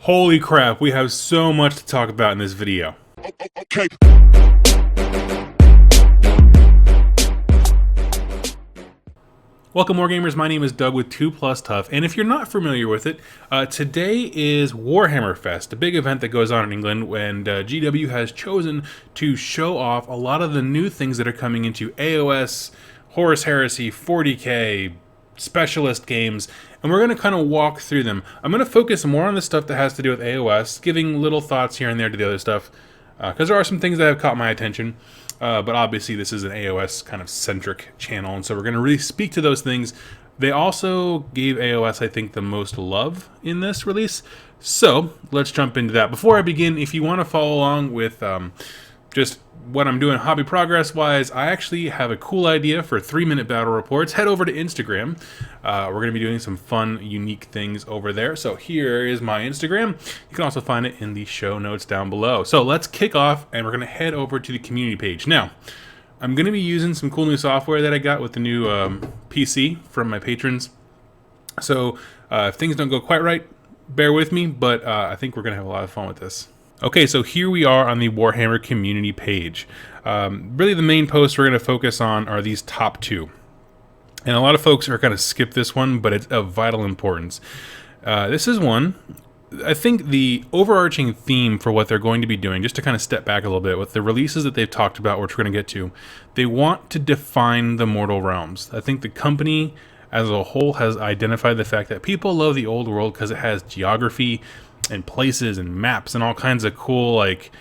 Holy crap, we have so much to talk about in this video. Okay. Welcome, Wargamers. My name is Doug with 2+ Tough, and if you're not familiar with it, today is Warhammer Fest, a big event that goes on in England when GW has chosen to show off a lot of the new things that are coming into AOS, Horus Heresy, 40k, specialist games, and we're going to kind of walk through them. I'm going to focus more on the stuff that has to do with AOS, giving little thoughts here and there to the other stuff, because there are some things that have caught my attention. But obviously this is an AOS kind of centric channel, and so we're going to really speak to those things. They also gave AOS, I think, the most love in this release. So let's jump into that. Before I begin, if you want to follow along with just what I'm doing hobby progress wise, I actually have a cool idea for 3-minute battle reports. Head over to Instagram. We're going to be doing some fun, unique things over there. So here is my Instagram. You can also find it in the show notes down below. So let's kick off, and we're going to head over to the community page. Now, I'm going to be using some cool new software that I got with the new PC from my patrons. So if things don't go quite right, bear with me, but I think we're going to have a lot of fun with this. Okay, so here we are on the Warhammer community page. Really the main posts we're going to focus on are these top two. And a lot of folks are going to skip this one, but it's of vital importance. This is one, I think the overarching theme for what they're going to be doing, just to kind of step back a little bit, with the releases that they've talked about, which we're going to get to, they want to define the mortal realms. I think the company as a whole has identified the fact that people love the old world because it has geography and places and maps and all kinds of cool, like,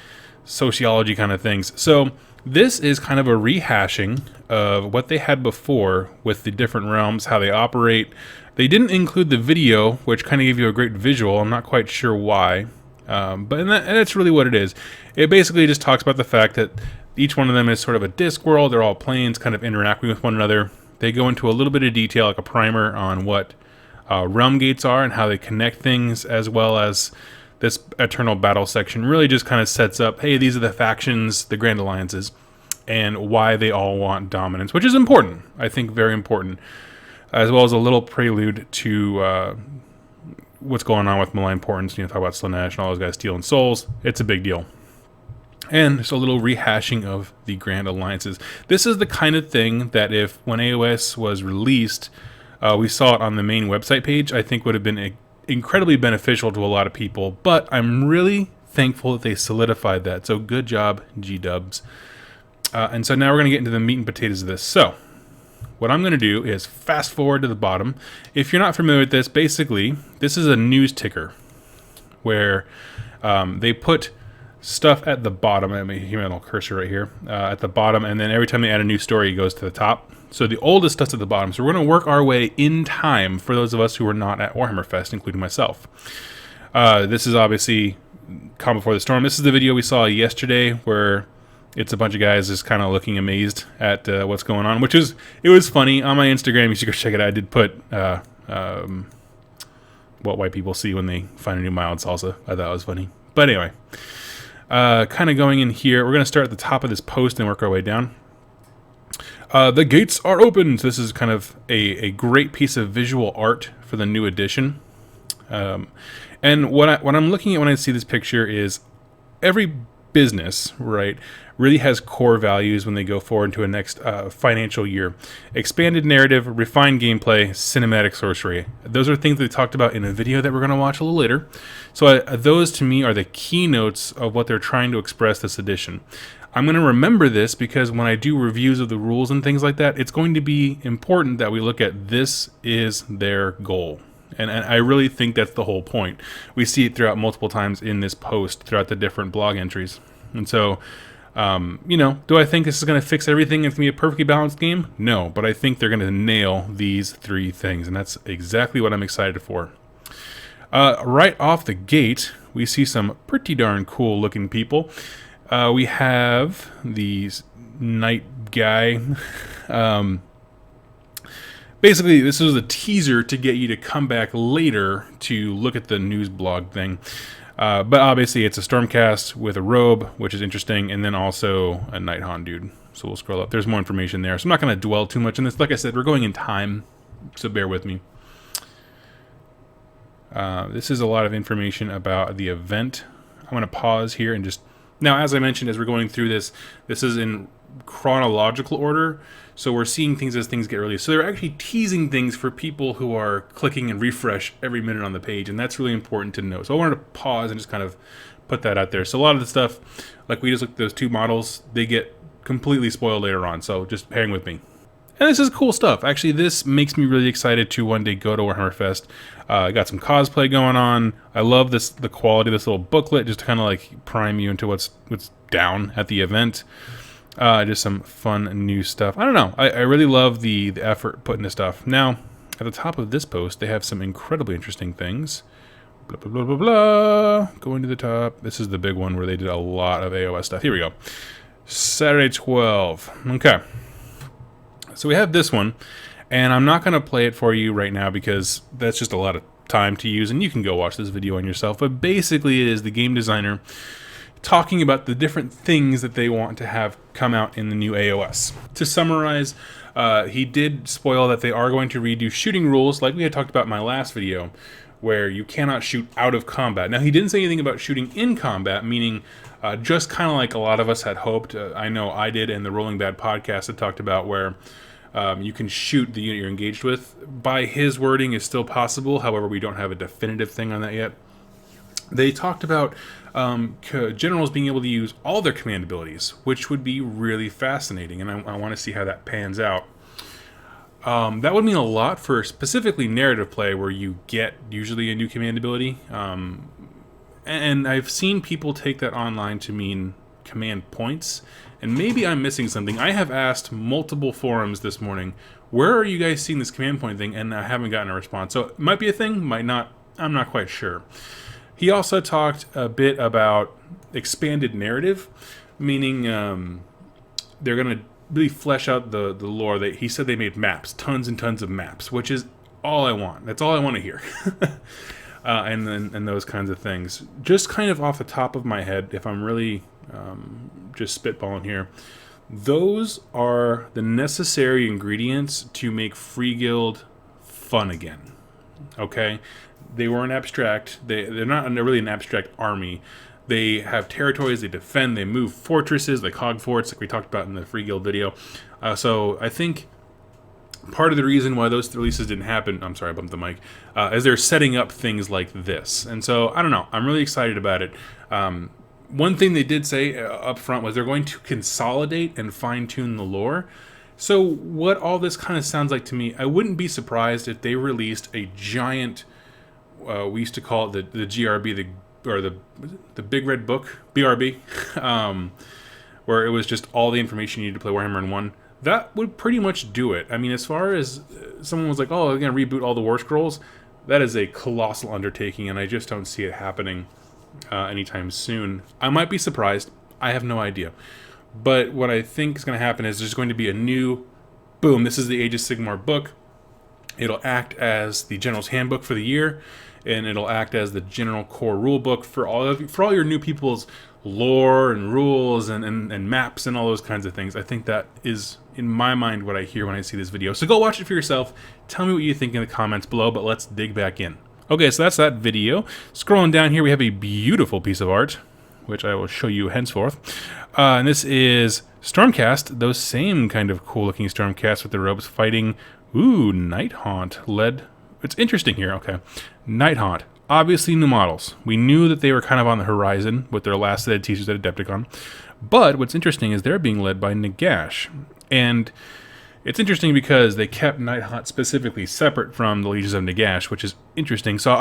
sociology kind of things. So this is kind of a rehashing of what they had before with the different realms, how they operate. They didn't include the video, which kind of gave you a great visual. I'm not quite sure why, and that's really what it is. It basically just talks about the fact that each one of them is sort of a disc world. They're all planes kind of interacting with one another. They go into a little bit of detail, like a primer, on what realm gates are and how they connect things, as well as this Eternal Battle section really just kind of sets up, hey, these are the factions, the Grand Alliances, and why they all want dominance, which is important, I think, very important, as well as a little prelude to what's going on with Malign Portents. You know, talk about Slanesh and all those guys stealing souls. It's a big deal. And just a little rehashing of the Grand Alliances. This is the kind of thing that when AOS was released, we saw it on the main website page, I think would have been incredibly beneficial to a lot of people, but I'm really thankful that they solidified that. So good job, G-dubs. And so now we're going to get into the meat and potatoes of this. So what I'm going to do is fast forward to the bottom. If you're not familiar with this, basically, this is a news ticker where they put stuff at the bottom. I mean, human little cursor right here at the bottom, and then every time they add a new story, it goes to the top. So the oldest stuff's at the bottom. So we're going to work our way in time for those of us who were not at Warhammer Fest, including myself. This is obviously Calm Before the Storm. This is the video we saw yesterday where it's a bunch of guys just kind of looking amazed at what's going on, it was funny. On my Instagram, you should go check it out. I did put what white people see when they find a new mild salsa. I thought it was funny. But anyway, kind of going in here, we're going to start at the top of this post and work our way down. The gates are open. So this is kind of a great piece of visual art for the new edition. And what I'm looking at when I see this picture is every business, right, really has core values when they go forward into a next financial year. Expanded narrative, refined gameplay, cinematic sorcery. Those are things they talked about in a video that we're going to watch a little later. So those to me are the keynotes of what they're trying to express this edition. I'm going to remember this because when I do reviews of the rules and things like that, it's going to be important that we look at this is their goal. And I really think that's the whole point. We see it throughout multiple times in this post, throughout the different blog entries. And so, do I think this is going to fix everything? It's going to be a perfectly balanced game? No, but I think they're going to nail these 3 things, and that's exactly what I'm excited for. Right off the gate, we see some pretty darn cool looking people. We have the Knight guy. Basically, this was a teaser to get you to come back later to look at the news blog thing. But obviously, it's a Stormcast with a robe, which is interesting, and then also a Nighthaunt dude. So we'll scroll up. There's more information there. So I'm not going to dwell too much on this. Like I said, we're going in time, so bear with me. This is a lot of information about the event. I'm going to pause here and just... Now, as I mentioned, as we're going through this, this is in chronological order, so we're seeing things as things get released. So they're actually teasing things for people who are clicking and refresh every minute on the page, and that's really important to know. So I wanted to pause and just kind of put that out there. So a lot of the stuff, like we just looked at those 2 models, they get completely spoiled later on, so just pairing with me. And this is cool stuff. Actually, this makes me really excited to one day go to Warhammer Fest. I got some cosplay going on. I love the quality of this little booklet, just to kind of like prime you into what's down at the event. Just some fun new stuff. I don't know. I really love the effort put into stuff. Now, at the top of this post, they have some incredibly interesting things. Blah, blah, blah, blah, blah. Going to the top. This is the big one where they did a lot of AOS stuff. Here we go. Saturday 12. Okay. So we have this one, and I'm not going to play it for you right now because that's just a lot of time to use, and you can go watch this video on yourself. But basically, it is the game designer talking about the different things that they want to have come out in the new AOS. To summarize, he did spoil that they are going to redo shooting rules, like we had talked about in my last video, where you cannot shoot out of combat. Now, he didn't say anything about shooting in combat, meaning just kind of like a lot of us had hoped. I know I did, and the Rolling Bad podcast had talked about where you can shoot the unit you're engaged with. By his wording, is still possible. However, we don't have a definitive thing on that yet. They talked about generals being able to use all their command abilities, which would be really fascinating, and I want to see how that pans out. That would mean a lot for specifically narrative play, where you get usually a new command ability. And I've seen people take that online to mean command points, and maybe I'm missing something. I have asked multiple forums this morning, where are you guys seeing this command point thing? And I haven't gotten a response. So it might be a thing, might not. I'm not quite sure. He also talked a bit about expanded narrative, meaning they're going to really flesh out the lore. He said they made maps, tons and tons of maps, which is all I want. That's all I want to hear. And those kinds of things. Just kind of off the top of my head, if I'm really just spitballing here, those are the necessary ingredients to make Free Guild fun again. Okay? They weren't abstract. They're not really an abstract army. They have territories, they defend, they move fortresses, like hog forts, like we talked about in the Free Guild video. So I think part of the reason why those releases didn't happen, I'm sorry, I bumped the mic, is they're setting up things like this. And so, I don't know, I'm really excited about it. One thing they did say up front was they're going to consolidate and fine-tune the lore. So what all this kind of sounds like to me, I wouldn't be surprised if they released a giant, we used to call it the GRB, the Big Red Book, BRB, where it was just all the information you needed to play Warhammer in one. That would pretty much do it. I mean, as far as someone was like, oh, they're going to reboot all the War Scrolls, that is a colossal undertaking, and I just don't see it happening anytime soon. I might be surprised. I have no idea. But what I think is going to happen is there's going to be a new, boom, this is the Age of Sigmar book. It'll act as the General's Handbook for the year, and it'll act as the general core rule book for all your new people's lore and rules and maps and all those kinds of things. I think that is, in my mind, what I hear when I see this video. So go watch it for yourself. Tell me what you think in the comments below, but let's dig back in. Okay, so that's that video. Scrolling down here, we have a beautiful piece of art, which I will show you henceforth. And this is Stormcast, those same kind of cool-looking Stormcast with the robes fighting, Nighthaunt led. It's interesting here, okay. Nighthaunt, obviously new models. We knew that they were kind of on the horizon with their last set of Teasers at Adepticon. But what's interesting is they're being led by Nagash. And it's interesting because they kept Nighthaunt specifically separate from the Legions of Nagash, which is interesting. So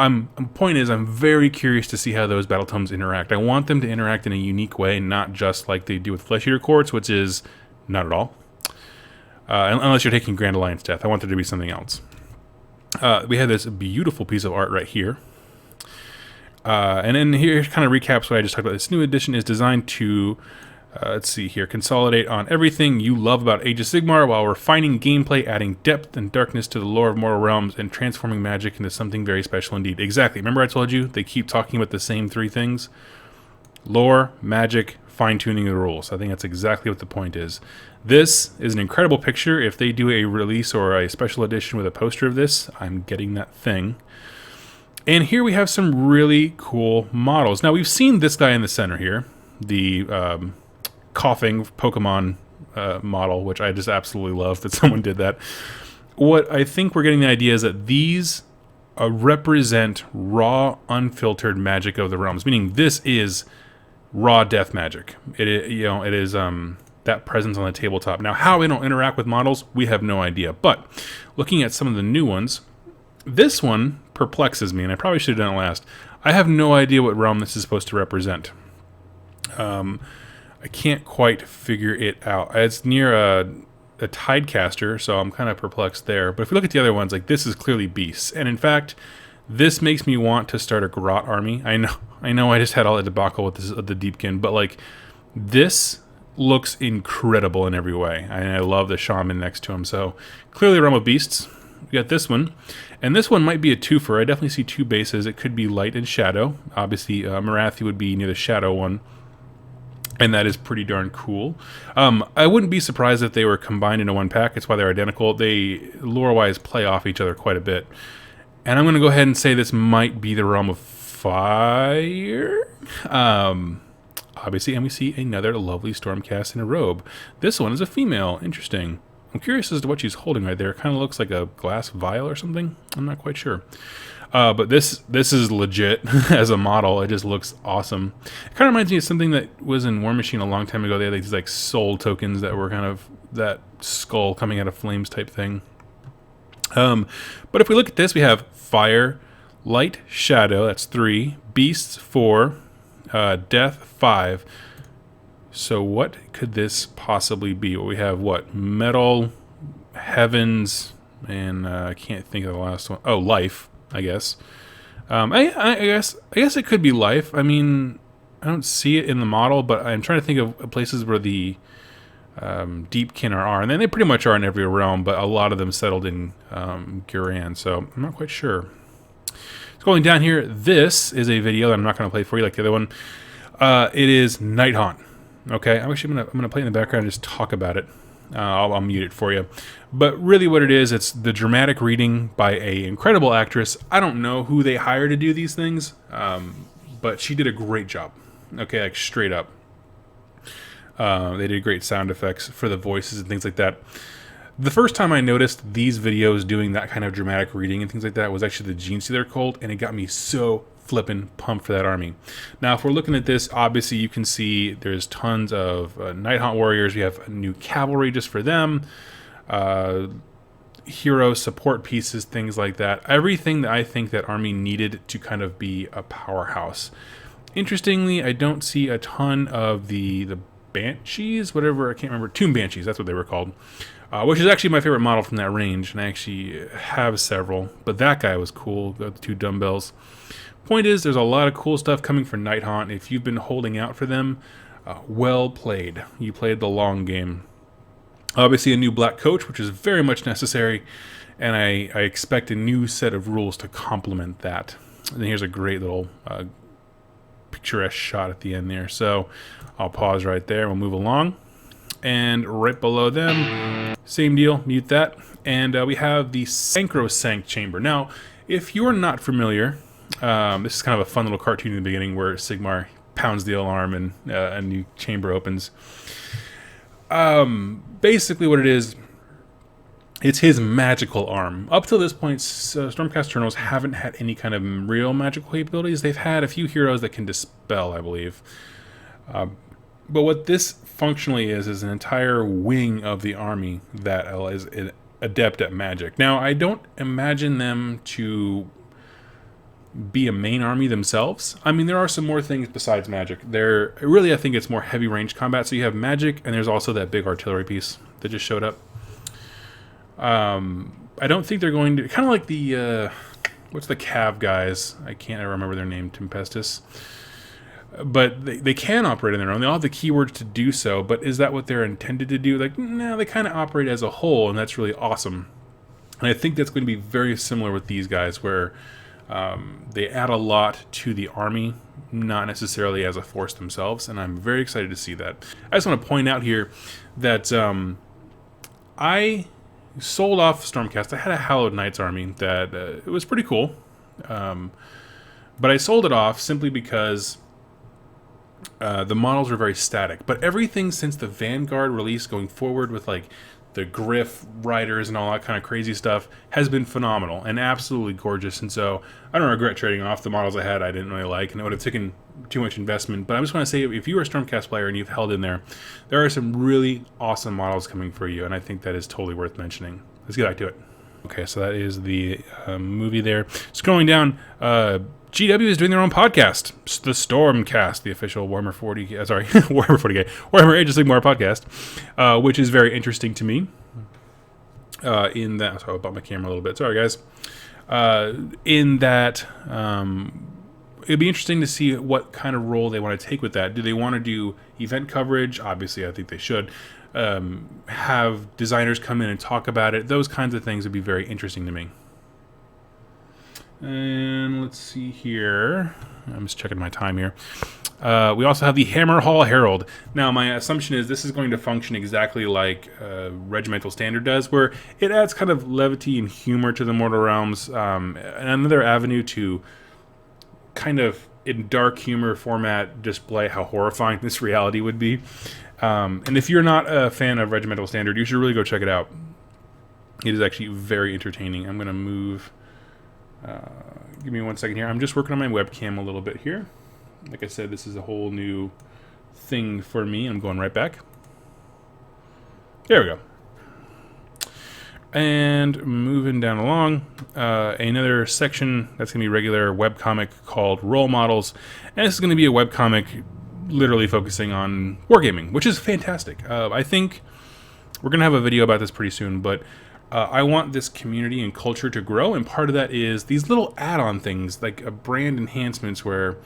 point is, I'm very curious to see how those battle tomes interact. I want them to interact in a unique way, not just like they do with Flesh Eater Courts, which is not at all. Unless you're taking Grand Alliance Death. I want there to be something else. We have this beautiful piece of art right here. And then here kind of recaps what I just talked about. This new edition is designed to, let's see here, consolidate on everything you love about Age of Sigmar while refining gameplay, adding depth and darkness to the lore of Mortal Realms, and transforming magic into something very special indeed. Exactly. Remember I told you they keep talking about the same three things? Lore, magic, fine-tuning the rules. I think that's exactly what the point is. This is an incredible picture. If they do a release or a special edition with a poster of this, I'm getting that thing. And here we have some really cool models. Now, we've seen this guy in the center here, the coughing Pokemon model, which I just absolutely love that someone did that. What I think we're getting the idea is that these represent raw, unfiltered magic of the realms, meaning this is raw death magic. It is that presence on the tabletop. Now, how it'll interact with models, we have no idea. But looking at some of the new ones, this one perplexes me, and I probably should have done it last. I have no idea what realm this is supposed to represent. I can't quite figure it out. It's near a Tidecaster, so I'm kind of perplexed there. But if we look at the other ones, like this is clearly beasts, and in fact, this makes me want to start a Grot army. I know. I just had all that debacle with the Deepkin, but like this looks incredible in every way. I love the shaman next to him. So clearly, a realm of beasts. We got this one, and this one might be a twofer. I definitely see two bases. It could be light and shadow. Obviously, Marathi would be near the shadow one. And that is pretty darn cool. I wouldn't be surprised if they were combined into one pack. It's why they're identical. They, lore-wise, play off each other quite a bit. And I'm going to go ahead and say this might be the realm of fire. Obviously, and we see another lovely Stormcast in a robe. This one is a female. Interesting. I'm curious as to what she's holding right there. It kind of looks like a glass vial or something. I'm not quite sure. But this is legit as a model. It just looks awesome. It kind of reminds me of something that was in War Machine a long time ago. They had these like soul tokens that were kind of that skull coming out of flames type thing. But if we look at this, we have fire, light, shadow. That's 3. Beasts 4. Death 5. So what could this possibly be? Well, we have what? Metal, heavens, and I can't think of the last one. Oh, life. I guess. I guess it could be life. I mean, I don't see it in the model, but I'm trying to think of places where the Deepkin are, and then they pretty much are in every realm, but a lot of them settled in Guran, so I'm not quite sure. Scrolling down here, this is a video that I'm not going to play for you like the other one. It is Nighthaunt. Okay, I'm actually gonna play in the background and just talk about it. I'll mute it for you. But really what it is, it's the dramatic reading by a incredible actress. I don't know who they hire to do these things, but she did a great job. Okay, like straight up. They did great sound effects for the voices and things like that. The first time I noticed these videos doing that kind of dramatic reading and things like that was actually the Genestealer cult, and it got me so flippin' pumped for that army. Now, if we're looking at this, obviously you can see there's tons of Nighthaunt warriors. We have new cavalry just for them, hero support pieces, things like that. Everything that I think that army needed to kind of be a powerhouse. Interestingly, I don't see a ton of the Banshees, whatever, I can't remember, Tomb Banshees, that's what they were called, which is actually my favorite model from that range, and I actually have several, but that guy was cool, got the 2 dumbbells. Point is, there's a lot of cool stuff coming for Nighthaunt. If you've been holding out for them, well played. You played the long game. Obviously, a new black coach, which is very much necessary, and I expect a new set of rules to complement that. And here's a great little picturesque shot at the end there. So I'll pause right there. We'll move along. And right below them, same deal, mute that. And we have the Sacrosanct Chamber. Now, if you're not familiar, this is kind of a fun little cartoon in the beginning where Sigmar pounds the alarm and a new chamber opens. Basically what it is, it's his magical arm. Up till this point, Stormcast Journals haven't had any kind of real magical capabilities. They've had a few heroes that can dispel, I believe. But what this functionally is an entire wing of the army that is adept at magic. Now, I don't imagine them to be a main army themselves. I mean, there are some more things besides magic. I think it's more heavy range combat. So you have magic, and there's also that big artillery piece that just showed up. I don't think they're going to, kind of like the what's the Cav guys? I can't remember their name. Tempestus. But they can operate on their own. They all have the keywords to do so. But is that what they're intended to do? Like, no, they kind of operate as a whole, and that's really awesome. And I think that's going to be very similar with these guys, where they add a lot to the army, not necessarily as a force themselves, and I'm very excited to see that. I just want to point out here that I sold off Stormcast. I had a Hallowed Knights army that it was pretty cool. But I sold it off simply because the models were very static. But everything since the Vanguard release going forward with like the Griff riders and all that kind of crazy stuff has been phenomenal and absolutely gorgeous. And so I don't regret trading off the models I had I didn't really like, and it would have taken too much investment. But I just want to say, if you are a Stormcast player and you've held in there are some really awesome models coming for you, and I think that is totally worth mentioning. Let's get back to it. Okay, so that is the movie there. Scrolling down, GW is doing their own podcast, the Stormcast, the official Warhammer 40K, Warhammer 40K, Warhammer Age of Sigmar podcast, which is very interesting to me. In that, sorry, I bumped my camera a little bit. Sorry, guys. In that, it'd be interesting to see what kind of role they want to take with that. Do they want to do event coverage? Obviously, I think they should. Have designers come in and talk about it. Those kinds of things would be very interesting to me. And let's see here. I'm just checking my time here. We also have the Hammer Hall Herald. Now, my assumption is this is going to function exactly like Regimental Standard does, where it adds kind of levity and humor to the Mortal Realms, and another avenue to kind of, in dark humor format, display how horrifying this reality would be. And if you're not a fan of Regimental Standard, you should really go check it out. It is actually very entertaining. I'm going to move... give me 1 second here. I'm just working on my webcam a little bit here. Like I said, this is a whole new thing for me. I'm going right back. There we go. And moving down along, another section that's going to be regular webcomic called Role Models. And this is going to be a webcomic literally focusing on wargaming, which is fantastic. I think we're going to have a video about this pretty soon, but I want this community and culture to grow, and part of that is these little add-on things, like brand enhancements where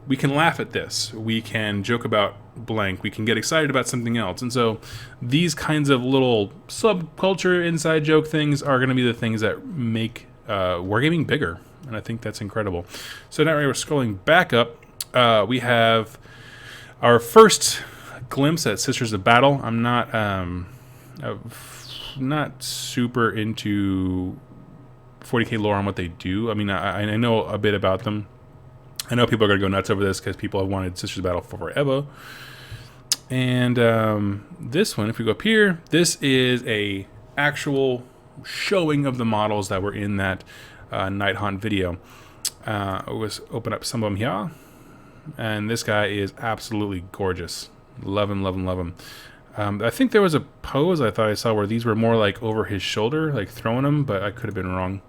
we can laugh at this, we can joke about blank, we can get excited about something else. And so these kinds of little subculture inside joke things are going to be the things that make wargaming bigger, and I think that's incredible. So now we're scrolling back up. We have our first glimpse at Sisters of Battle. I'm not super into 40k lore on what they do. I mean, I know a bit about them. I know people are going to go nuts over this because people have wanted Sisters of Battle forever. And this one, if we go up here, this is a actual showing of the models that were in that Nighthaunt video. Let's open up some of them here. And this guy is absolutely gorgeous. Love him, love him, love him. I think there was a pose I thought I saw where these were more like over his shoulder, like throwing them, but I could have been wrong.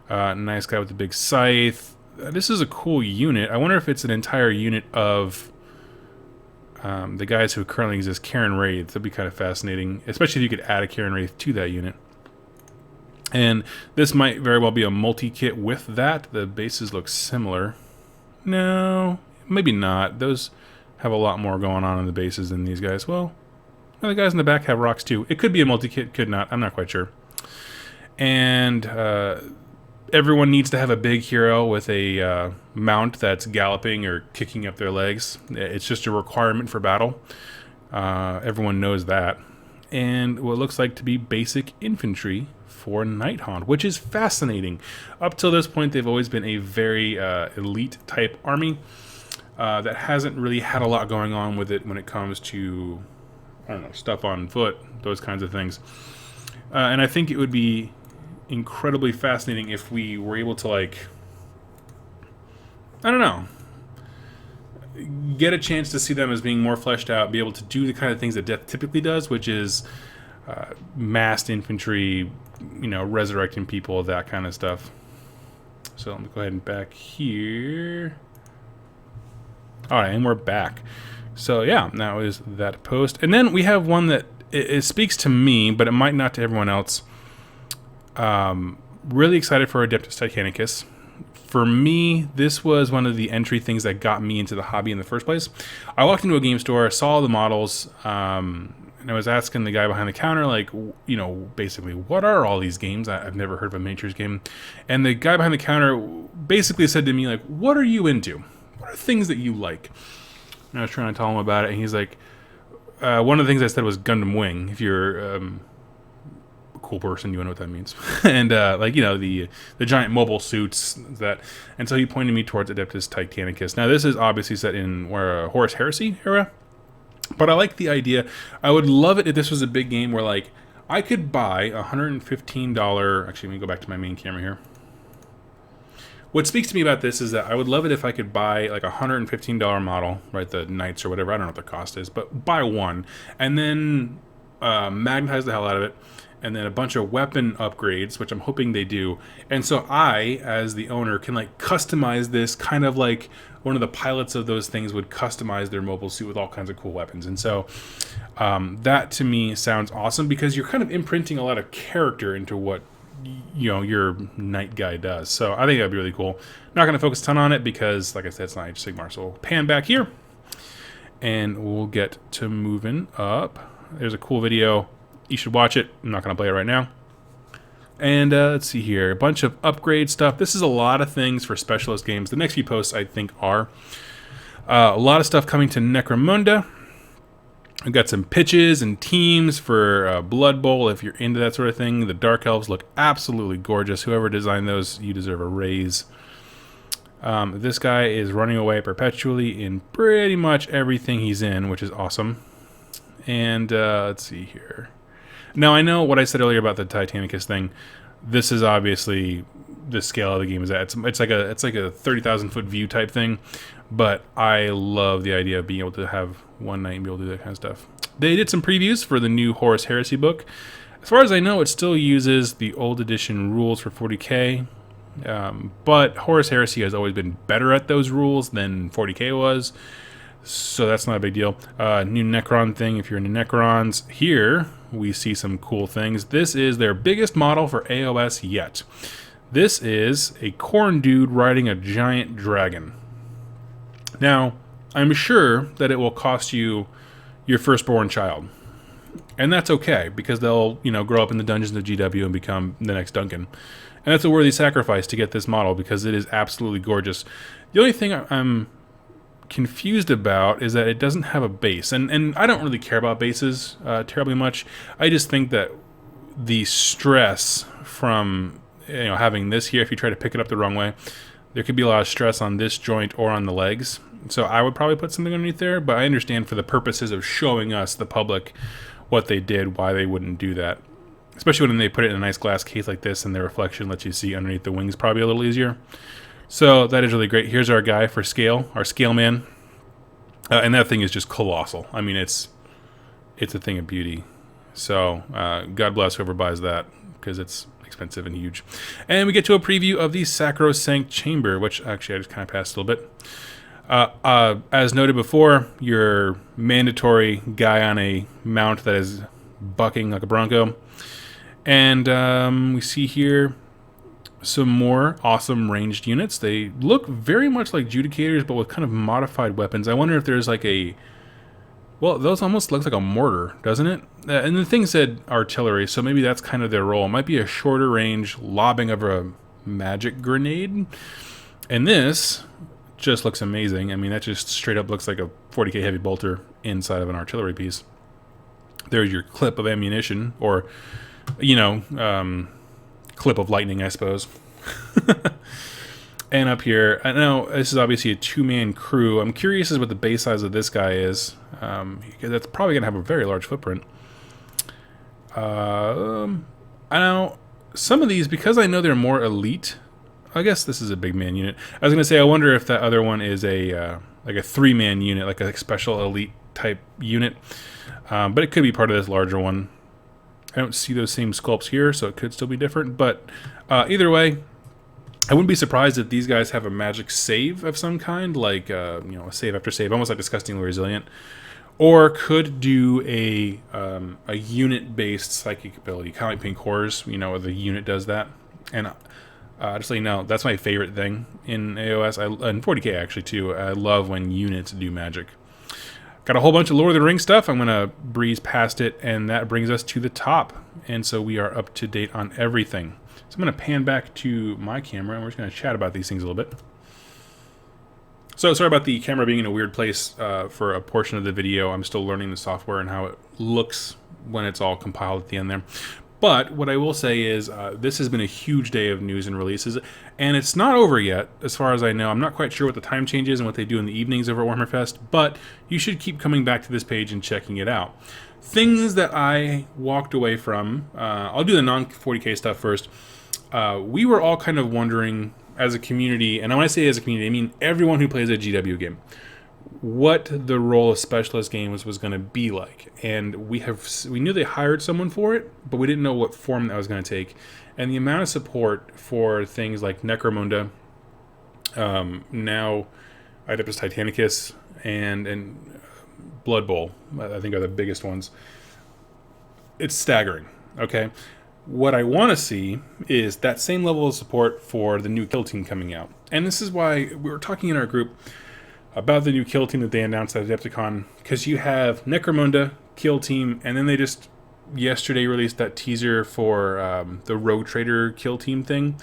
Nice guy with the big scythe. This is a cool unit. I wonder if it's an entire unit of the guys who currently exist, Karen Wraith. That'd be kind of fascinating, especially if you could add a Karen Wraith to that unit. And this might very well be a multi-kit with that. The bases look similar. No, maybe not. Those have a lot more going on in the bases than these guys. Well, the guys in the back have rocks too. It could be a multi-kit, could not. I'm not quite sure. And everyone needs to have a big hero with a mount that's galloping or kicking up their legs. It's just a requirement for battle. Everyone knows that. And what looks like to be basic infantry for Nighthaunt, which is fascinating. Up till this point, they've always been a very elite type army that hasn't really had a lot going on with it when it comes to, I don't know, stuff on foot, those kinds of things. And I think it would be incredibly fascinating if we were able to, like, I don't know, get a chance to see them as being more fleshed out, be able to do the kind of things that Death typically does, which is massed infantry, you know, resurrecting people, that kind of stuff. So let me go ahead and back here. All right, and we're back. So yeah, that was that post. And then we have one that it speaks to me, but it might not to everyone else. Really excited for Adeptus Titanicus. For me, this was one of the entry things that got me into the hobby in the first place. I walked into a game store, saw the models, and I was asking the guy behind the counter, like, you know, basically, what are all these games? I've never heard of a miniatures game. And the guy behind the counter basically said to me, like, what are you into? What are things that you like? And I was trying to tell him about it, and he's like, one of the things I said was Gundam Wing. If you're cool person, you know what that means. And like, you know, the giant mobile suits that. And so he pointed me towards Adeptus Titanicus. Now this is obviously set in where Horus Heresy era, but I like the idea. I would love it if this was a big game where like I could buy $115. Actually, let me go back to my main camera here. What speaks to me about this is that I would love it if I could buy like a $115 model, right? The Knights or whatever. I don't know what the cost is, but buy one and then magnetize the hell out of it, and then a bunch of weapon upgrades, which I'm hoping they do. And so I, as the owner, can like customize this kind of like one of the pilots of those things would customize their mobile suit with all kinds of cool weapons. And so that to me sounds awesome because you're kind of imprinting a lot of character into what your knight guy does. So I think that'd be really cool. Not going to focus a ton on it because, like I said, it's not Age of Sigmar. So we'll pan back here and we'll get to moving up. There's a cool video. You should watch it. I'm not going to play it right now. And let's see here. A bunch of upgrade stuff. This is a lot of things for specialist games. The next few posts, I think, are a lot of stuff coming to Necromunda. I've got some pitches and teams for Blood Bowl if you're into that sort of thing. The Dark Elves look absolutely gorgeous. Whoever designed those, you deserve a raise. This guy is running away perpetually in pretty much everything he's in, which is awesome. And let's see here. Now, I know what I said earlier about the Titanicus thing. This is obviously the scale of the game is at. It's like a 30,000 foot view type thing. But I love the idea of being able to have one night and be able to do that kind of stuff. They did some previews for the new Horus Heresy book. As far as I know, it still uses the old edition rules for 40k. But Horus Heresy has always been better at those rules than 40k was. So that's not a big deal. New Necron thing, if you're into Necrons. Here, we see some cool things. This is their biggest model for AOS yet. This is a corn dude riding a giant dragon. Now, I'm sure that it will cost you your firstborn child. And that's okay, because they'll, grow up in the dungeons of GW and become the next Duncan. And that's a worthy sacrifice to get this model, because it is absolutely gorgeous. The only thing I'm confused about is that it doesn't have a base. And I don't really care about bases terribly much. I just think that the stress from having this here, if you try to pick it up the wrong way, there could be a lot of stress on this joint or on the legs. So I would probably put something underneath there, but I understand for the purposes of showing us, the public, what they did, why they wouldn't do that. Especially when they put it in a nice glass case like this and the reflection lets you see underneath the wings probably a little easier. So that is really great. Here's our guy for scale, our scale man. And that thing is just colossal. I mean, it's a thing of beauty. So God bless whoever buys that, because it's expensive and huge. And we get to a preview of the Sacrosanct Chamber, which actually I just kind of passed a little bit. As noted before, your mandatory guy on a mount that is bucking like a bronco. And we see here some more awesome ranged units. They look very much like Judicators, but with kind of modified weapons. I wonder if there's like well, those almost look like a mortar, doesn't it? And the thing said artillery, so maybe that's kind of their role. It might be a shorter range lobbing of a magic grenade. And this just looks amazing. I mean, that just straight up looks like a 40k heavy bolter inside of an artillery piece. There's your clip of ammunition, or, clip of lightning, I suppose. And up here, I know this is obviously a two-man crew. I'm curious as what the base size of this guy is. That's probably going to have a very large footprint. I know some of these, because I know they're more elite, I guess this is a big man unit. I was going to say, I wonder if that other one is like a three-man unit, like a special elite type unit. But it could be part of this larger one. I don't see those same sculpts here, so it could still be different. But either way, I wouldn't be surprised if these guys have a magic save of some kind, like a save after save, almost like Disgustingly Resilient, or could do a unit-based psychic ability, kind of like Pink Horrors, where the unit does that. And just so you know, that's my favorite thing in AOS, and 40k actually too. I love when units do magic. Got a whole bunch of Lord of the Rings stuff. I'm going to breeze past it, and that brings us to the top. And so we are up to date on everything. So I'm going to pan back to my camera, and we're just going to chat about these things a little bit. So sorry about the camera being in a weird place for a portion of the video. I'm still learning the software and how it looks when it's all compiled at the end there. But what I will say is this has been a huge day of news and releases, and it's not over yet, as far as I know. I'm not quite sure what the time change is and what they do in the evenings over at Warhammer Fest, but you should keep coming back to this page and checking it out. Things that I walked away from, I'll do the non-40k stuff first. We were all kind of wondering as a community, and when I say as a community, I mean everyone who plays a GW game, what the role of specialist games was going to be like. And we knew they hired someone for it, but we didn't know what form that was going to take. And the amount of support for things like Necromunda, now Adeptus Titanicus, and Blood Bowl, I think are the biggest ones. It's staggering, okay? What I want to see is that same level of support for the new kill team coming out. And this is why we were talking in our group about the new kill team that they announced at Adepticon, because you have Necromunda, kill team, and then they just yesterday released that teaser for the Rogue Trader kill team thing.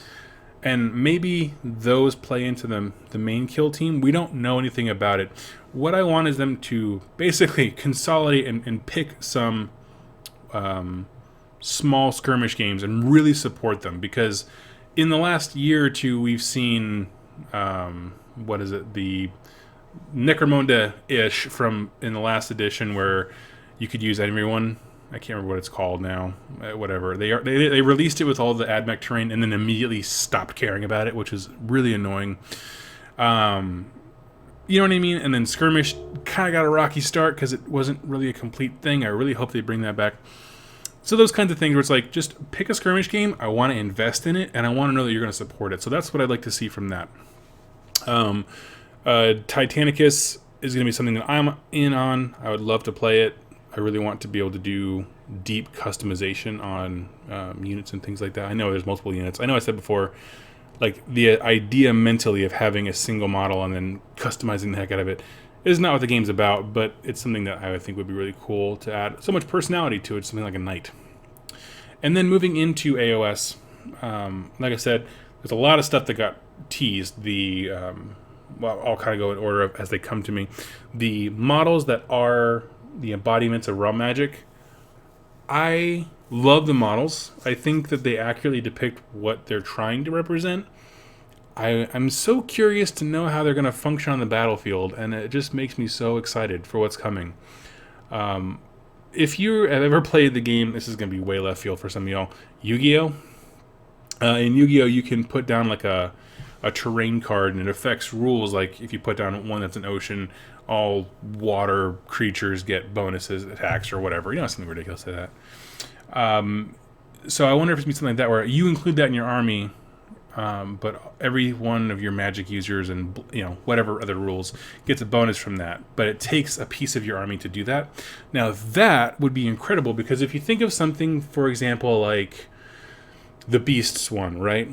And maybe those play into the main kill team. We don't know anything about it. What I want is them to basically consolidate and pick some small skirmish games and really support them, because in the last year or two we've seen the Necromunda-ish from in the last edition, where you could use everyone. I can't remember what it's called now. Whatever they released it with all the AdMech terrain and then immediately stopped caring about it, which is really annoying. You know what I mean? And then skirmish kind of got a rocky start because it wasn't really a complete thing. I really hope they bring that back. So those kinds of things where it's like, just pick a skirmish game. I want to invest in it, and I want to know that you're going to support it. So that's what I'd like to see from that. Titanicus is going to be something that I'm in on. I would love to play it. I really want to be able to do deep customization on units and things like that. I know there's multiple units. I know I said before, like, the idea mentally of having a single model and then customizing the heck out of it is not what the game's about, but it's something that I think would be really cool to add so much personality to it, something like a knight. And then moving into AOS, like I said, there's a lot of stuff that got teased. I'll kind of go in order as they come to me. The models that are the embodiments of realm magic, I love the models. I think that they accurately depict what they're trying to represent. I'm so curious to know how they're going to function on the battlefield, and it just makes me so excited for what's coming. If you have ever played the game, this is going to be way left field for some of y'all, Yu-Gi-Oh! In Yu-Gi-Oh! You can put down like a terrain card, and it affects rules. Like if you put down one that's an ocean, all water creatures get bonuses, attacks, or whatever. You know, something ridiculous like that. So I wonder if it's be something like that, where you include that in your army, but every one of your magic users and whatever other rules gets a bonus from that. But it takes a piece of your army to do that. Now that would be incredible, because if you think of something, for example, like the Beasts one, right?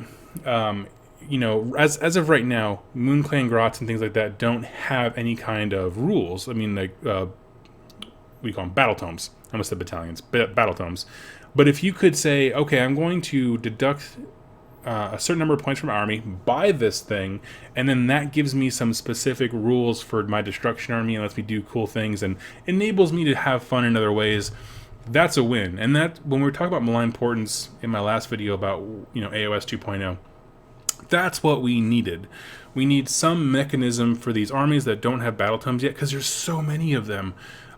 As of right now, Moonclan Grots and things like that don't have any kind of rules. I mean, like, we call them battle tomes. I almost said battalions, battle tomes. But if you could say, okay, I'm going to deduct a certain number of points from my army, buy this thing, and then that gives me some specific rules for my destruction army and lets me do cool things and enables me to have fun in other ways, that's a win. And that, when we were talking about malign portents in my last video about AOS 2.0, that's what we needed. We need some mechanism for these armies that don't have battle tomes yet, because there's so many of them,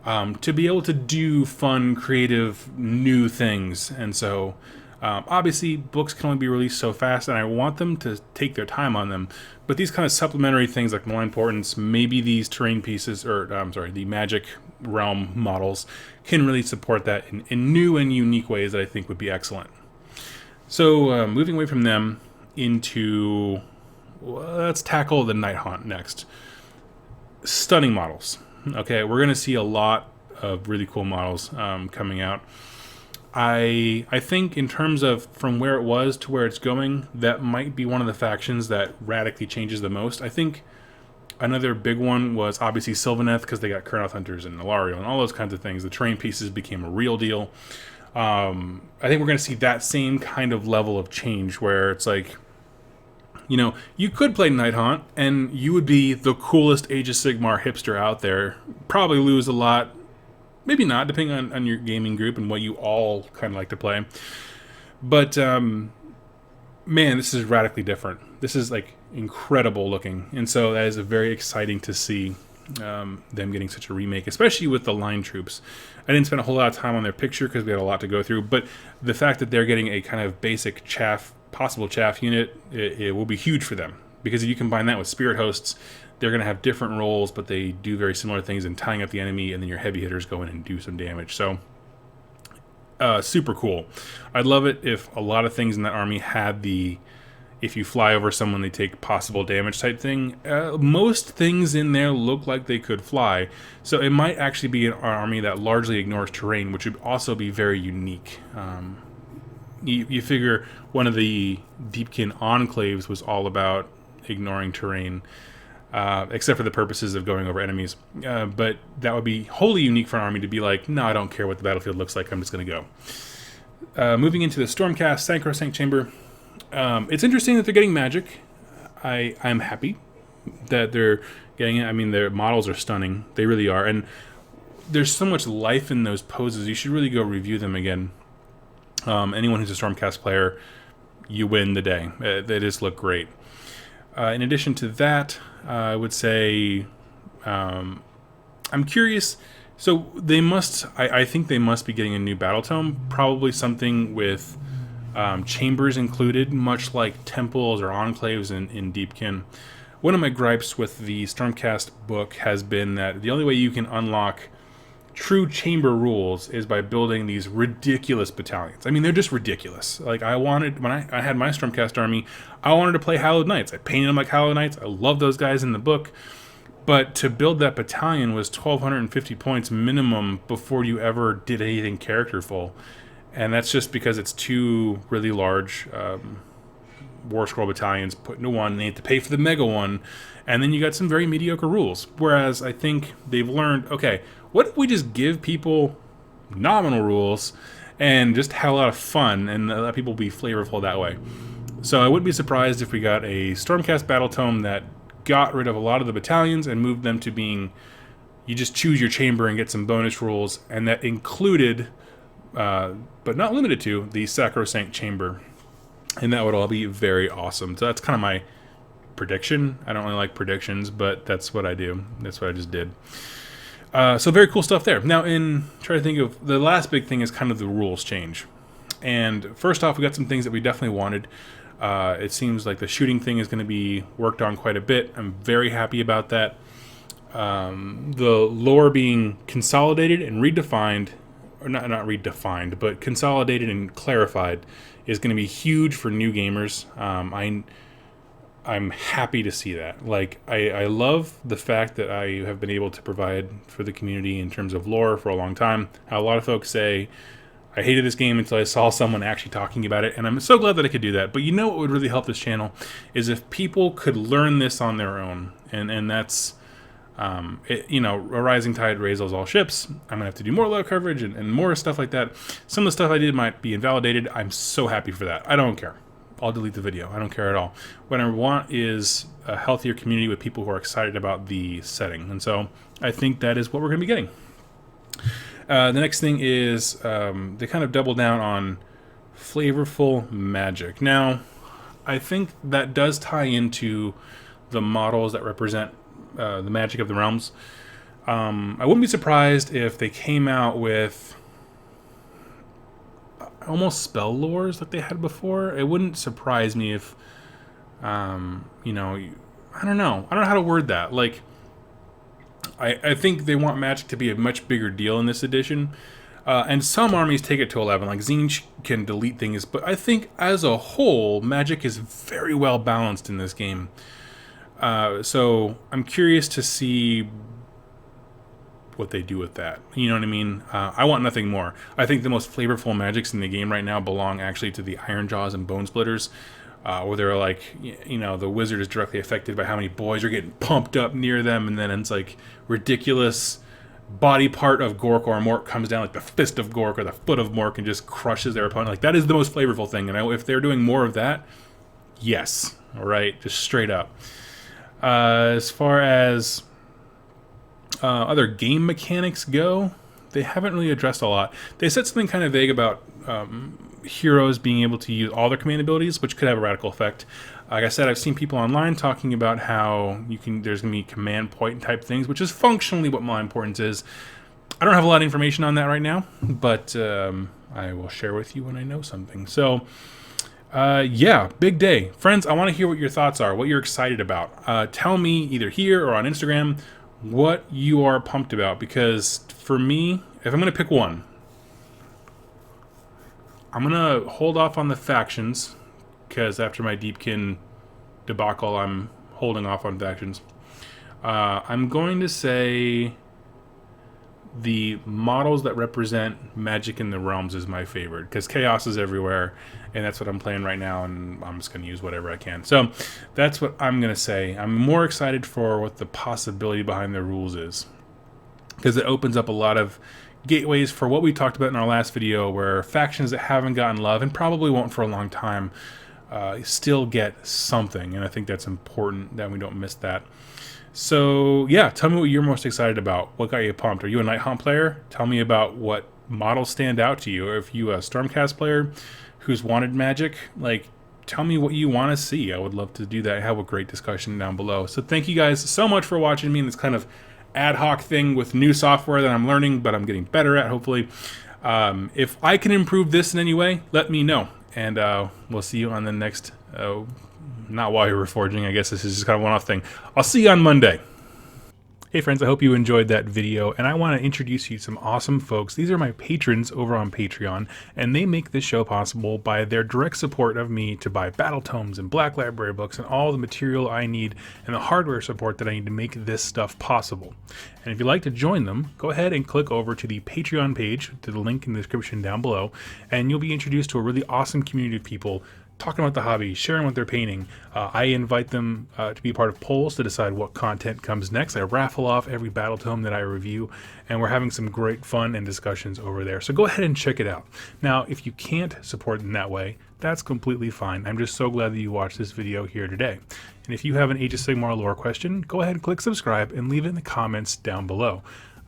to be able to do fun, creative, new things. And so obviously books can only be released so fast, and I want them to take their time on them. But these kind of supplementary things like malign portents, maybe these terrain pieces, the magic realm models can really support that in new and unique ways that I think would be excellent. So moving away from them into, let's tackle the Nighthaunt next. Stunning models. Okay, we're going to see a lot of really cool models coming out. I think in terms of from where it was to where it's going, that might be one of the factions that radically changes the most. I think another big one was obviously Sylvaneth, because they got Kurnoth Hunters and Nalario and all those kinds of things. The terrain pieces became a real deal. I think we're going to see that same kind of level of change, where it's like, you could play Nighthaunt and you would be the coolest Age of Sigmar hipster out there. Probably lose a lot, maybe not, depending on your gaming group and what you all kind of like to play. But man, this is radically different. This is like incredible looking, and so that is very exciting to see them getting such a remake, especially with the line troops. I didn't spend a whole lot of time on their picture because we had a lot to go through, but the fact that they're getting a kind of basic possible chaff unit, it will be huge for them, because if you combine that with spirit hosts, they're going to have different roles, but they do very similar things in tying up the enemy, and then your heavy hitters go in and do some damage. So super cool. I'd love it if a lot of things in that army had the if you fly over someone they take possible damage type thing. Most things in there look like they could fly, so it might actually be an army that largely ignores terrain, which would also be very unique. You figure one of the Deepkin enclaves was all about ignoring terrain, except for the purposes of going over enemies. But that would be wholly unique for an army to be like, no, I don't care what the battlefield looks like, I'm just going to go. Moving into the Stormcast Sacrosanct Chamber. It's interesting that they're getting magic. I'm happy that they're getting it. I mean, their models are stunning. They really are. And there's so much life in those poses. You should really go review them again. Anyone who's a Stormcast player, you win the day. They just look great. In addition to that, I would say I'm curious. So they must, I think they must be getting a new battle tome, probably something with chambers included, much like temples or enclaves in Deepkin. One of my gripes with the Stormcast book has been that the only way you can unlock true chamber rules is by building these ridiculous battalions. I mean, they're just ridiculous. Like, when I had my Stormcast army, I wanted to play Hallowed Knights. I painted them like Hallowed Knights. I love those guys in the book. But to build that battalion was 1,250 points minimum before you ever did anything characterful. And that's just because it's two really large War Scroll battalions put into one, and they have to pay for the mega one, and then you got some very mediocre rules. Whereas I think they've learned, okay, what if we just give people nominal rules and just have a lot of fun and let people be flavorful that way? So I wouldn't be surprised if we got a Stormcast battle tome that got rid of a lot of the battalions and moved them to being, you just choose your chamber and get some bonus rules, and that included, but not limited to, the Sacrosanct Chamber. And that would all be very awesome. So that's kind of my prediction. I don't really like predictions, but that's what I do. That's what I just did. So very cool stuff there. Now, try to think of, the last big thing is kind of the rules change. And first off, we got some things that we definitely wanted. It seems like the shooting thing is going to be worked on quite a bit. I'm very happy about that. The lore being consolidated and redefined, or not redefined, but consolidated and clarified, is going to be huge for new gamers. I'm happy to see that. Like, I love the fact that I have been able to provide for the community in terms of lore for a long time. A lot of folks say, I hated this game until I saw someone actually talking about it, and I'm so glad that I could do that. But you know what would really help this channel is if people could learn this on their own, and that's, a rising tide raises all ships. I'm going to have to do more lore coverage and more stuff like that. Some of the stuff I did might be invalidated. I'm so happy for that. I don't care. I'll delete the video. I don't care at all. What I want is a healthier community with people who are excited about the setting. And so I think that is what we're going to be getting. The next thing is they kind of double down on flavorful magic. Now, I think that does tie into the models that represent the magic of the realms. I wouldn't be surprised if they came out with almost spell lores like they had before. It wouldn't surprise me if, I don't know. I don't know how to word that. Like, I think they want magic to be a much bigger deal in this edition. And some armies take it to 11. Like, Tzeentch can delete things. But I think, as a whole, magic is very well balanced in this game. So I'm curious to see what they do with that. You know what I mean? I want nothing more. I think the most flavorful magics in the game right now belong actually to the Iron Jaws and Bone Splitters, where they're like, the wizard is directly affected by how many boys are getting pumped up near them, and then it's like ridiculous body part of Gork or Mork comes down, like the fist of Gork or the foot of Mork, and just crushes their opponent. Like, that is the most flavorful thing. And if they're doing more of that, yes. All right, just straight up. As far as other game mechanics go, they haven't really addressed a lot. They said something kind of vague about heroes being able to use all their command abilities, which could have a radical effect. Like I said, I've seen people online talking about how there's going to be command point type things, which is functionally what my importance is. I don't have a lot of information on that right now, but I will share with you when I know something. So, yeah, big day. Friends, I want to hear what your thoughts are, what you're excited about. Tell me either here or on Instagram what you are pumped about, because for me, if I'm going to pick one, I'm going to hold off on the factions, because after my Deepkin debacle, I'm holding off on factions. I'm going to say the models that represent magic in the realms is my favorite, because chaos is everywhere, and that's what I'm playing right now, and I'm just going to use whatever I can. So that's what I'm going to say. I'm more excited for what the possibility behind the rules is, because it opens up a lot of gateways for what we talked about in our last video, where factions that haven't gotten love, and probably won't for a long time, still get something, and I think that's important that we don't miss that. So yeah, tell me what you're most excited about. What got you pumped? Are you a Nighthaunt player? Tell me about what models stand out to you. Or if you a Stormcast player who's wanted magic, like, tell me what you want to see. I would love to do that. I have a great discussion down below. So thank you guys so much for watching me in this kind of ad hoc thing with new software that I'm learning, but I'm getting better at, hopefully. If I can improve this in any way, let me know. And we'll see you on the next, not while you're reforging, I guess this is just kind of a one-off thing. I'll see you on Monday. Hey friends, I hope you enjoyed that video, and I want to introduce you to some awesome folks. These are my patrons over on Patreon, and they make this show possible by their direct support of me to buy battle tomes and Black Library books and all the material I need and the hardware support that I need to make this stuff possible. And if you'd like to join them, go ahead and click over to the Patreon page, to the link in the description down below, and you'll be introduced to a really awesome community of people talking about the hobby, sharing what they're painting. I invite them to be part of polls to decide what content comes next. I raffle off every battle tome that I review, and we're having some great fun and discussions over there. So go ahead and check it out. Now, if you can't support in that way, that's completely fine. I'm just so glad that you watched this video here today. And if you have an Age of Sigmar lore question, go ahead and click subscribe and leave it in the comments down below.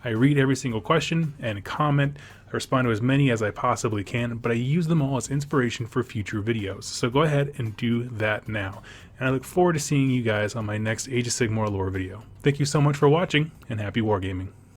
I read every single question and comment. I respond to as many as I possibly can, but I use them all as inspiration for future videos. So go ahead and do that now. And I look forward to seeing you guys on my next Age of Sigmar lore video. Thank you so much for watching, and happy wargaming.